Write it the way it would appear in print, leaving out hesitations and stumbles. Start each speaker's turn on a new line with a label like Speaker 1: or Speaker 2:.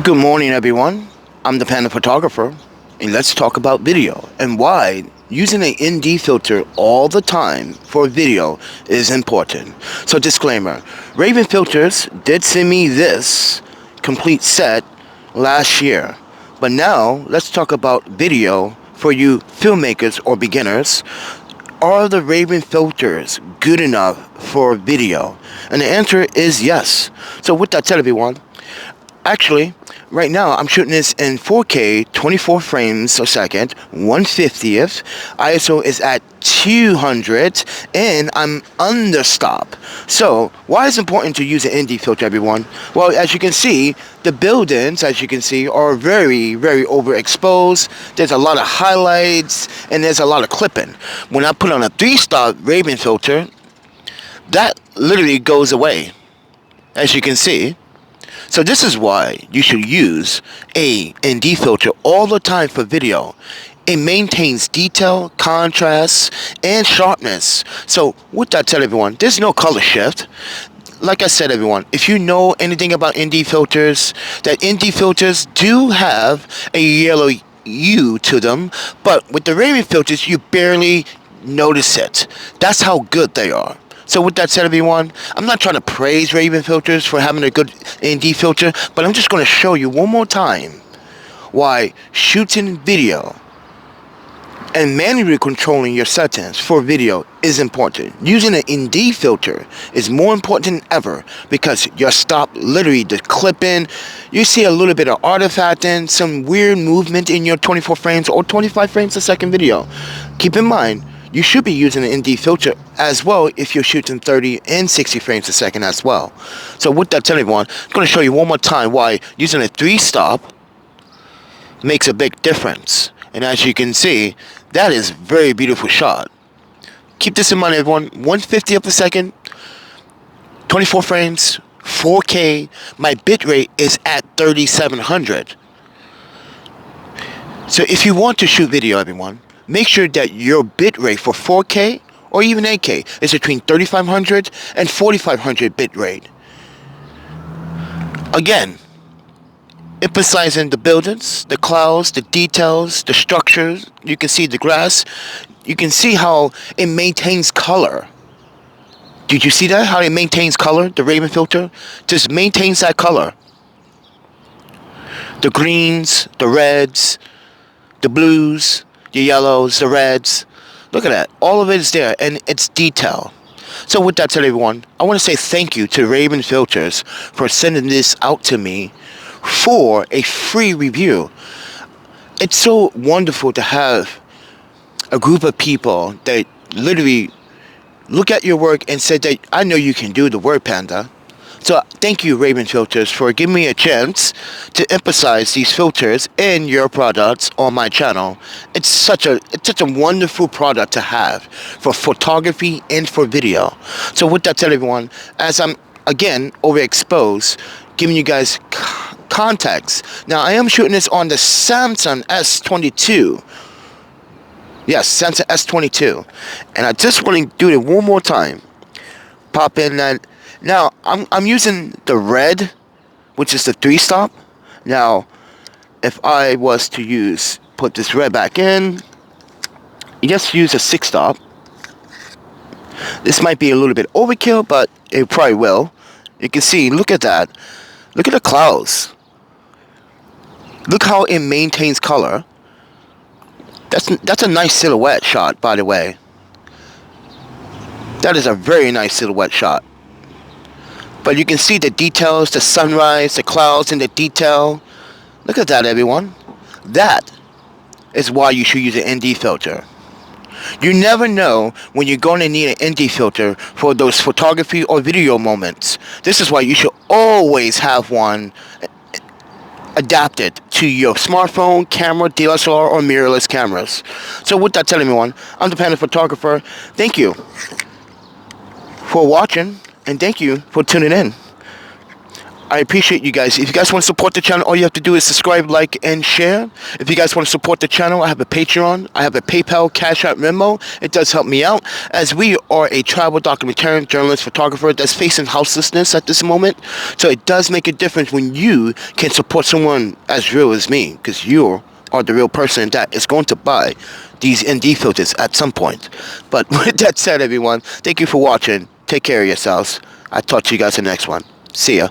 Speaker 1: Good morning, everyone. I'm the Panda Photographer, and let's talk about video and why using an ND filter all the time for video is important. So, disclaimer: Raven Filters did send me this complete set last year, but now let's talk about video for you filmmakers or beginners. Are the Raven filters good enough for video? And the answer is yes. So, with that said, everyone, actually, right now I'm shooting this in 4K, 24 frames a second, 1/50th. ISO is at 200, and I'm under stop. So, why is it important to use an ND filter, everyone? Well, as you can see, the buildings, as you can see, are very, very overexposed. There's a lot of highlights, and there's a lot of clipping. When I put on a 3-star Raven filter, that literally goes away, as you can see. So this is why you should use a ND filter all the time for video. It maintains detail, contrast, and sharpness. So with that said, everyone, there's no color shift. Like I said, everyone, if you know anything about ND filters, that ND filters do have a yellow hue to them, but with the Raven filters, you barely notice it. That's how good they are. So with that said, everyone, I'm not trying to praise Raven filters for having a good ND filter, but I'm just going to show you one more time why shooting video and manually controlling your settings for video is important. Using an ND filter is more important than ever because you're stopped literally the clipping. You see a little bit of artifacting, some weird movement in your 24 frames or 25 frames a second video. Keep in mind, you should be using an ND filter as well if you're shooting 30 and 60 frames a second as well. So with that said, everyone, I'm going to show you one more time why using a 3-stop makes a big difference. And as you can see, that is a very beautiful shot. Keep this in mind, everyone. 1/50th of a second, 24 frames, 4K. My bitrate is at 3700. So if you want to shoot video, everyone, make sure that your bitrate for 4K or even 8K is between 3500 and 4500 bitrate. Again, emphasizing the buildings, the clouds, the details, the structures. You can see the grass. You can see how it maintains color. Did you see that? How it maintains color? The Raven filter just maintains that color. The greens, the reds, the blues, the yellows, the reds. Look at that. All of it is there, and it's detail. So with that said, everyone, I want to say thank you to Raven Filters for sending this out to me for a free review. It's so wonderful to have a group of people that literally look at your work and say that I know you can do the work, Panda. So thank you, Raven Filters, for giving me a chance to emphasize these filters in your products on my channel. It's such a wonderful product to have for photography and for video. So with that said, everyone, as I'm again overexposed, giving you guys context. Now I am shooting this on the Samsung S22. Yes, Samsung S22, and I just want to do it one more time. Pop in that. Now, I'm using the red, which is the 3-stop. Now, if I was to put this red back in, just use a 6-stop. This might be a little bit overkill, but it probably will. You can see, look at that. Look at the clouds. Look how it maintains color. That's a nice silhouette shot, by the way. That is a very nice silhouette shot. But you can see the details, the sunrise, the clouds, and the detail. Look at that, everyone. That is why you should use an ND filter. You never know when you're going to need an ND filter for those photography or video moments. This is why you should always have one adapted to your smartphone, camera, DSLR, or mirrorless cameras. So with that said, everyone, I'm the Panda Photographer. Thank you for watching. And thank you for tuning in. I appreciate you guys. If you guys want to support the channel, all you have to do is subscribe, like, and share. If you guys want to support the channel, I have a Patreon. I have a PayPal, Cash App, Venmo. It does help me out, as we are a travel documentarian, journalist, photographer that's facing houselessness at this moment. So it does make a difference when you can support someone as real as me, because you are the real person that is going to buy these ND filters at some point. But with that said, everyone, thank you for watching. Take care of yourselves. I'll talk to you guys in the next one. See ya.